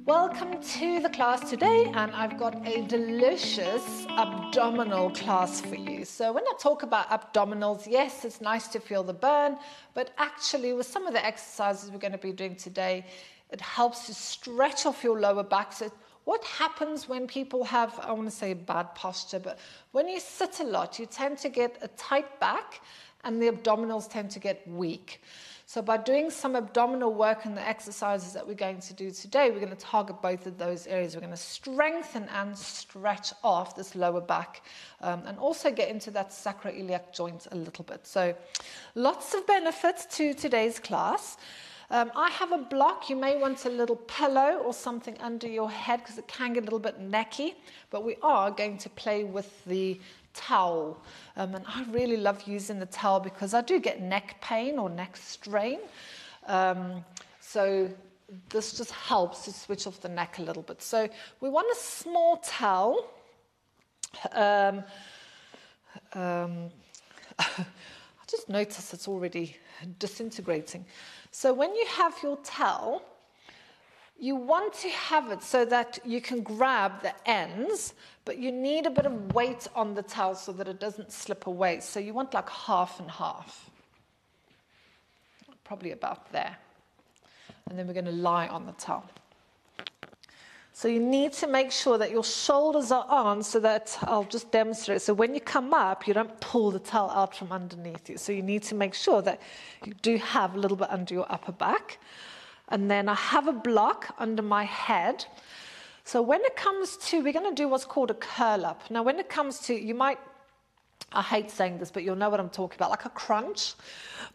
Welcome to the class today, and I've got a delicious abdominal class for you. So when I talk about abdominals, yes, it's nice to feel the burn, but actually with some of the exercises we're going to be doing today, it helps to stretch off your lower back. So what happens when people have, I want to say bad posture, but when you sit a lot, you tend to get a tight back and the abdominals tend to get weak. So by doing some abdominal work and the exercises that we're going to do today, we're going to target both of those areas. We're going to strengthen and stretch off this lower back and also get into that sacroiliac joint a little bit. So lots of benefits to today's class. I have a block. You may want a little pillow or something under your head because it can get a little bit necky, but we are going to play with the towel, and I really love using the towel because I do get neck pain or neck strain, so this just helps to switch off the neck a little bit. So we want a small towel. I just noticed it's already disintegrating. So when you have your towel, you want to have it so that you can grab the ends, but you need a bit of weight on the towel so that it doesn't slip away. So you want like half and half, probably about there. And then we're going to lie on the towel. So you need to make sure that your shoulders are on so that, I'll just demonstrate. So when you come up, you don't pull the towel out from underneath you. So you need to make sure that you do have a little bit under your upper back. And then I have a block under my head. So when it comes to, we're going to do what's called a curl up. Now when it comes to, you might, I hate saying this, but you'll know what I'm talking about, like a crunch.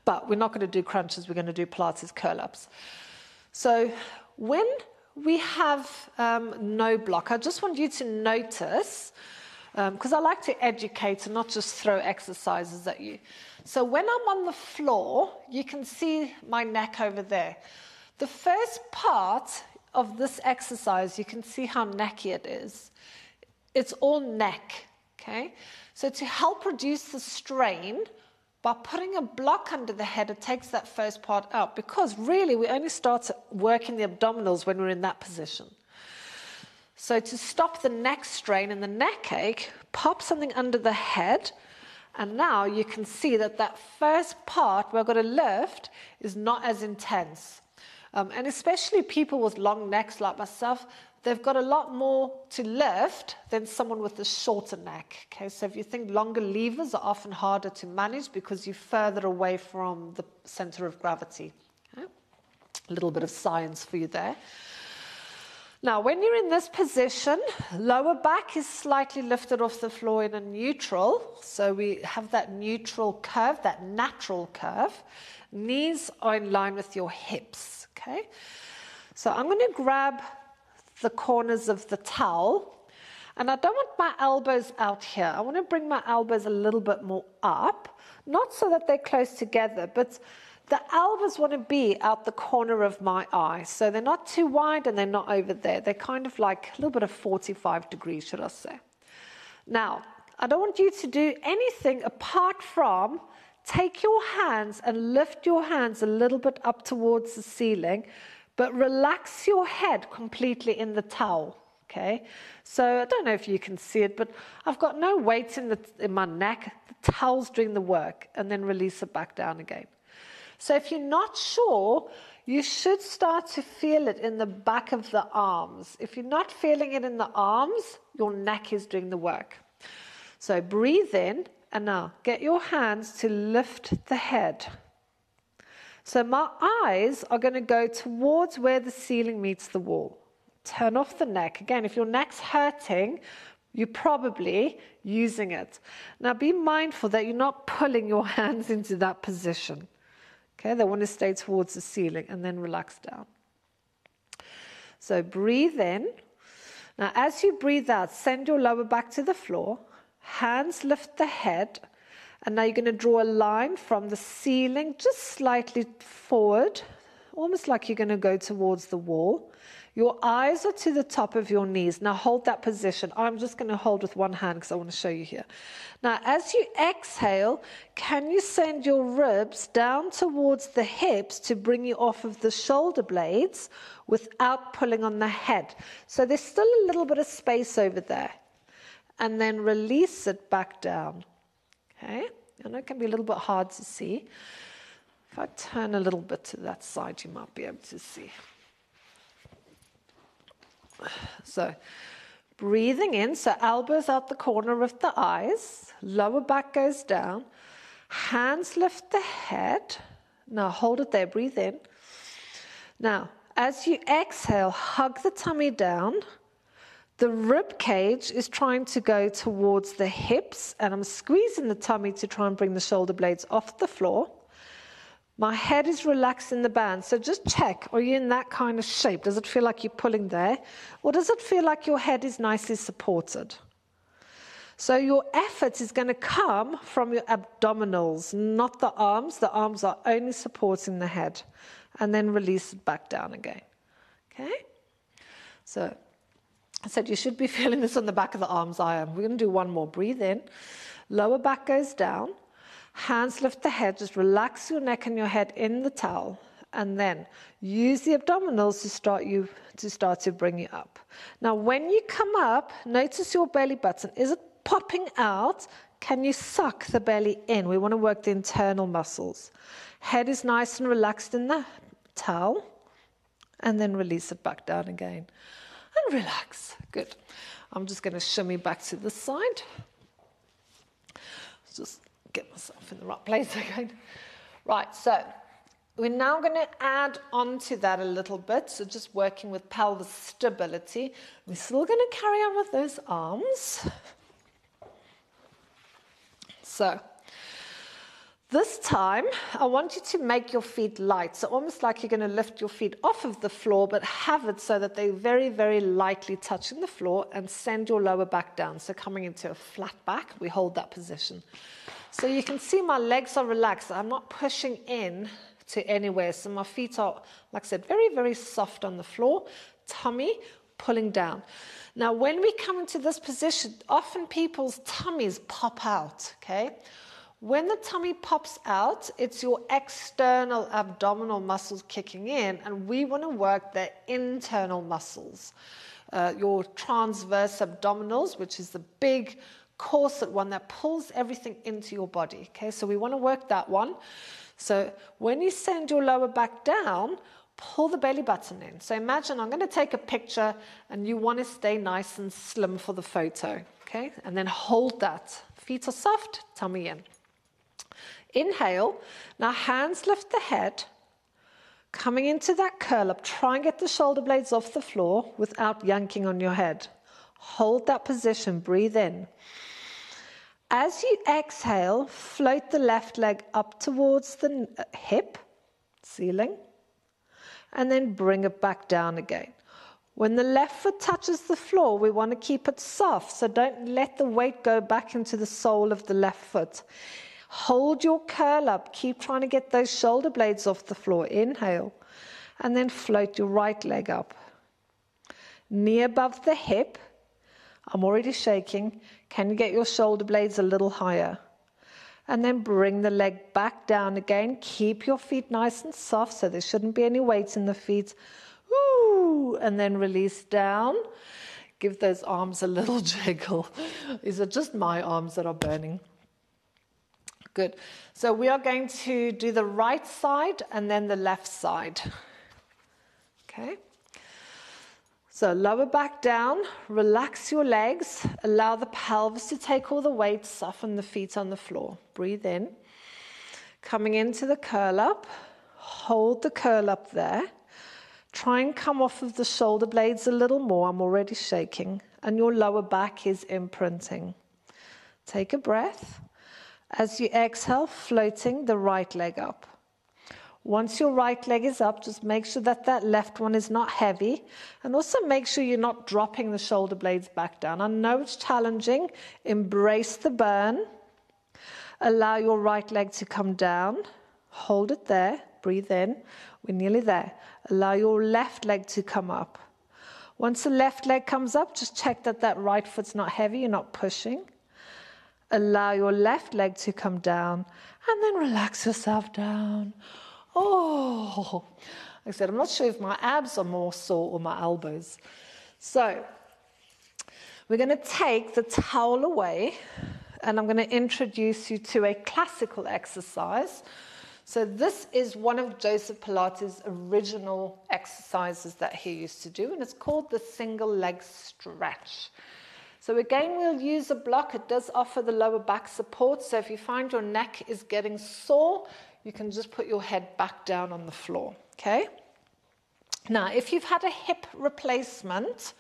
But we're not going to do crunches, we're going to do Pilates curl ups. So when we have no block, I just want you to notice, because I like to educate and not just throw exercises at you. So when I'm on the floor, you can see my neck over there. The first part of this exercise, you can see how necky it is. It's all neck, okay? So to help reduce the strain, by putting a block under the head, it takes that first part out, because really we only start working the abdominals when we're in that position. So to stop the neck strain and the neck ache, pop something under the head, and now you can see that that first part where I've got to lift is not as intense. And especially people with long necks like myself, they've got a lot more to lift than someone with a shorter neck. Okay, so if you think longer levers are often harder to manage because you're further away from the center of gravity. Okay? A little bit of science for you there. Now, when you're in this position, lower back is slightly lifted off the floor in a neutral. So we have that neutral curve, that natural curve. Knees are in line with your hips, okay? So I'm going to grab the corners of the towel, and I don't want my elbows out here. I want to bring my elbows a little bit more up, not so that they're close together, but the elbows want to be out the corner of my eye. So they're not too wide and they're not over there. They're kind of like a little bit of 45 degrees, should I say. Now, I don't want you to do anything apart from take your hands and lift your hands a little bit up towards the ceiling, but relax your head completely in the towel, okay? So I don't know if you can see it, but I've got no weight in my neck. The towel's doing the work, and then release it back down again. So if you're not sure, you should start to feel it in the back of the arms. If you're not feeling it in the arms, your neck is doing the work. So breathe in. And now, get your hands to lift the head. So my eyes are going to go towards where the ceiling meets the wall. Turn off the neck. Again, if your neck's hurting, you're probably using it. Now, be mindful that you're not pulling your hands into that position. Okay, they want to stay towards the ceiling, and then relax down. So breathe in. Now, as you breathe out, send your lower back to the floor. Hands lift the head, and now you're going to draw a line from the ceiling just slightly forward, almost like you're going to go towards the wall. Your eyes are to the top of your knees. Now hold that position. I'm just going to hold with one hand because I want to show you here. Now as you exhale, can you send your ribs down towards the hips to bring you off of the shoulder blades without pulling on the head? So there's still a little bit of space over there. And then release it back down. Okay? I know it can be a little bit hard to see. If I turn a little bit to that side, you might be able to see. So, breathing in, so elbows out the corner of the eyes, lower back goes down, hands lift the head. Now hold it there, breathe in. Now, as you exhale, hug the tummy down. The rib cage is trying to go towards the hips, and I'm squeezing the tummy to try and bring the shoulder blades off the floor. My head is relaxed in the band, so just check, are you in that kind of shape? Does it feel like you're pulling there? Or does it feel like your head is nicely supported? So your effort is going to come from your abdominals, not the arms. The arms are only supporting the head. And then release it back down again. Okay? So I said you should be feeling this on the back of the arms. I am. We're going to do one more. Breathe in. Lower back goes down. Hands lift the head, just relax your neck and your head in the towel, and then use the abdominals to start to bring you up. Now when you come up, notice your belly button. Is it popping out? Can you suck the belly in? We want to work the internal muscles. Head is nice and relaxed in the towel, and then release it back down again. And relax. Good. I'm just going to shimmy back to this side. Just get myself in the right place again. Right, so we're now going to add on to that a little bit. So just working with pelvis stability. We're still going to carry on with those arms. So this time, I want you to make your feet light. So almost like you're going to lift your feet off of the floor, but have it so that they're very, very lightly touching the floor, and send your lower back down. So coming into a flat back, we hold that position. So you can see my legs are relaxed. I'm not pushing in to anywhere. So my feet are, like I said, very, very soft on the floor. Tummy pulling down. Now, when we come into this position, often people's tummies pop out, okay? When the tummy pops out, it's your external abdominal muscles kicking in, and we want to work the internal muscles. Your transverse abdominals, which is the big corset one that pulls everything into your body. Okay, so we want to work that one. So when you send your lower back down, pull the belly button in. So imagine I'm going to take a picture and you want to stay nice and slim for the photo. Okay, and then hold that. Feet are soft, tummy in. Inhale. Now hands lift the head. Coming into that curl up, try and get the shoulder blades off the floor without yanking on your head. Hold that position, breathe in. As you exhale, float the left leg up towards the hip, ceiling, and then bring it back down again. When the left foot touches the floor, we want to keep it soft, so don't let the weight go back into the sole of the left foot. Hold your curl up, keep trying to get those shoulder blades off the floor. Inhale, and then float your right leg up. Knee above the hip. I'm already shaking. Can you get your shoulder blades a little higher? And then bring the leg back down again. Keep your feet nice and soft, so there shouldn't be any weight in the feet. Ooh, and then release down. Give those arms a little jiggle. Is it just my arms that are burning? Good. So we are going to do the right side and then the left side. Okay. So lower back down, relax your legs, allow the pelvis to take all the weight, soften the feet on the floor. Breathe in. Coming into the curl up, hold the curl up there. Try and come off of the shoulder blades a little more. I'm already shaking. And your lower back is imprinting. Take a breath. As you exhale, floating the right leg up. Once your right leg is up, just make sure that that left one is not heavy. And also make sure you're not dropping the shoulder blades back down. I know it's challenging. Embrace the burn. Allow your right leg to come down. Hold it there. Breathe in. We're nearly there. Allow your left leg to come up. Once the left leg comes up, just check that that right foot's not heavy, you're not pushing. Allow your left leg to come down and then relax yourself down. Oh, like I said, I'm not sure if my abs are more sore or my elbows. So we're going to take the towel away and I'm going to introduce you to a classical exercise. So this is one of Joseph Pilates' original exercises that he used to do, and it's called the single leg stretch. So again, we'll use a block. It does offer the lower back support. So if you find your neck is getting sore, you can just put your head back down on the floor, okay? Now, if you've had a hip replacement,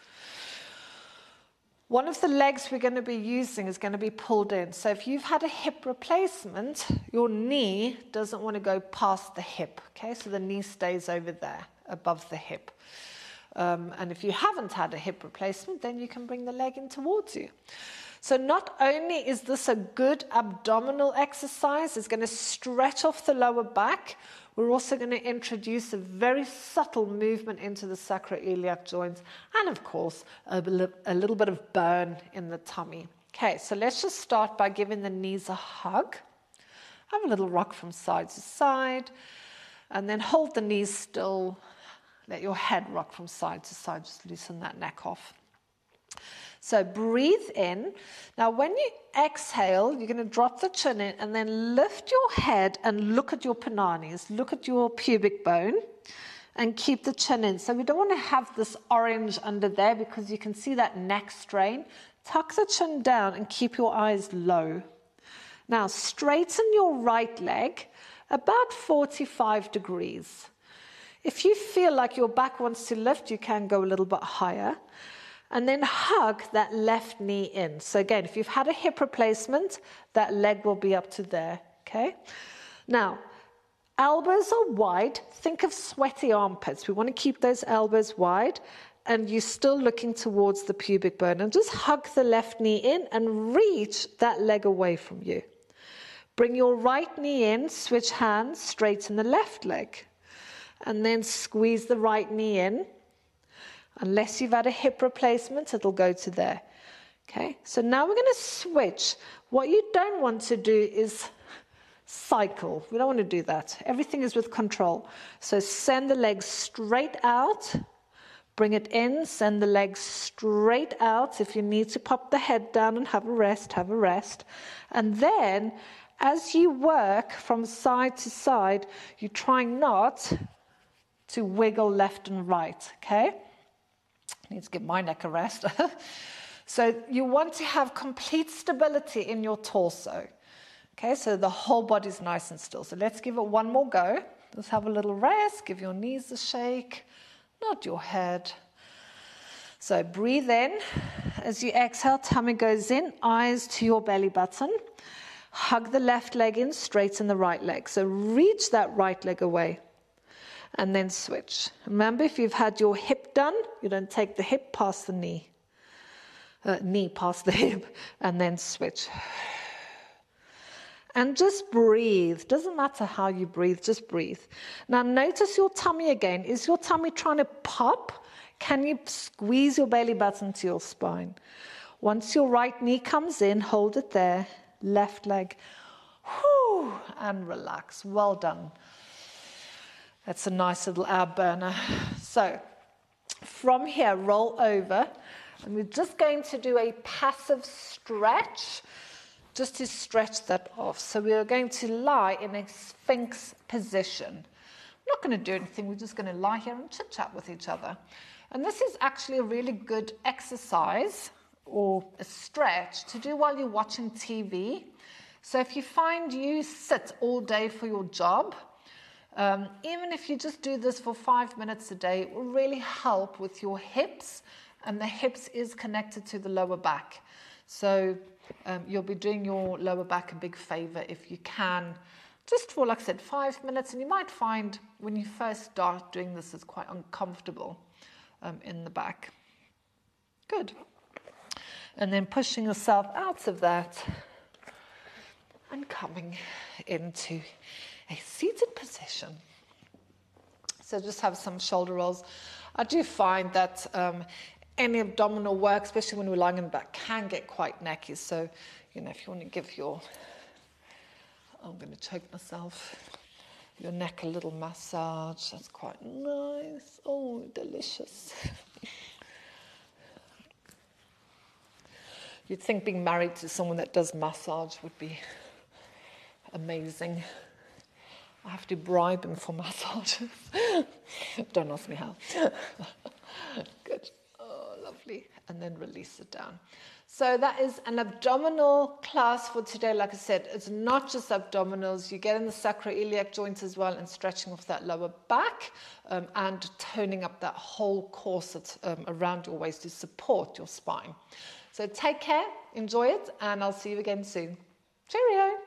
one of the legs we're going to be using is going to be pulled in. So if you've had a hip replacement, your knee doesn't want to go past the hip, okay? So the knee stays over there, above the hip. And if you haven't had a hip replacement, then you can bring the leg in towards you. So not only is this a good abdominal exercise, it's going to stretch off the lower back, we're also going to introduce a very subtle movement into the sacroiliac joints and, of course, a little bit of burn in the tummy. Okay, so let's just start by giving the knees a hug. Have a little rock from side to side, and then hold the knees still. Let your head rock from side to side, just loosen that neck off. So breathe in. Now when you exhale, you're going to drop the chin in and then lift your head and look at your pananis, look at your pubic bone and keep the chin in. So we don't want to have this orange under there because you can see that neck strain. Tuck the chin down and keep your eyes low. Now straighten your right leg about 45 degrees. If you feel like your back wants to lift, you can go a little bit higher. And then hug that left knee in. So again, if you've had a hip replacement, that leg will be up to there, okay? Now, elbows are wide. Think of sweaty armpits. We want to keep those elbows wide. And you're still looking towards the pubic bone. And just hug the left knee in and reach that leg away from you. Bring your right knee in, switch hands, straighten the left leg. And then squeeze the right knee in. Unless you've had a hip replacement, it'll go to there. Okay, so now we're going to switch. What you don't want to do is cycle. We don't want to do that. Everything is with control. So send the legs straight out. Bring it in. Send the legs straight out. If you need to pop the head down and have a rest, have a rest. And then, as you work from side to side, you're trying not to wiggle left and right, okay? I need to give my neck a rest. So you want to have complete stability in your torso, okay? So the whole body's nice and still. So let's give it one more go. Let's have a little rest. Give your knees a shake, nod your head. So breathe in. As you exhale, tummy goes in, eyes to your belly button. Hug the left leg in, straighten the right leg. So reach that right leg away. And then switch. Remember, if you've had your hip done, you don't take the hip past the knee. Knee past the hip, and then switch. And just breathe. Doesn't matter how you breathe, just breathe. Now notice your tummy again. Is your tummy trying to pop? Can you squeeze your belly button to your spine? Once your right knee comes in, hold it there. Left leg. Whew, and relax. Well done. That's a nice little ab burner. So from here, roll over. And we're just going to do a passive stretch, just to stretch that off. So we are going to lie in a Sphinx position. We're not going to do anything. We're just going to lie here and chit-chat with each other. And this is actually a really good exercise or a stretch to do while you're watching TV. So if you find you sit all day for your job, even if you just do this for 5 minutes a day, it will really help with your hips, and the hips is connected to the lower back. So you'll be doing your lower back a big favor if you can, just for, like I said, 5 minutes. And you might find when you first start doing this, it's quite uncomfortable in the back. Good. And then pushing yourself out of that and coming into a seated position. So just have some shoulder rolls. I do find that any abdominal work, especially when we're lying in the back, can get quite necky. So, you know, if you want to give your, I'm going to choke myself, your neck a little massage, that's quite nice. Oh, delicious. You'd think being married to someone that does massage would be amazing. I have to bribe him for massages. Don't ask me how. Good. Oh, lovely. And then release it down. So that is an abdominal class for today. Like I said, it's not just abdominals. You get in the sacroiliac joints as well and stretching off that lower back and toning up that whole corset around your waist to support your spine. So take care, enjoy it, and I'll see you again soon. Cheerio.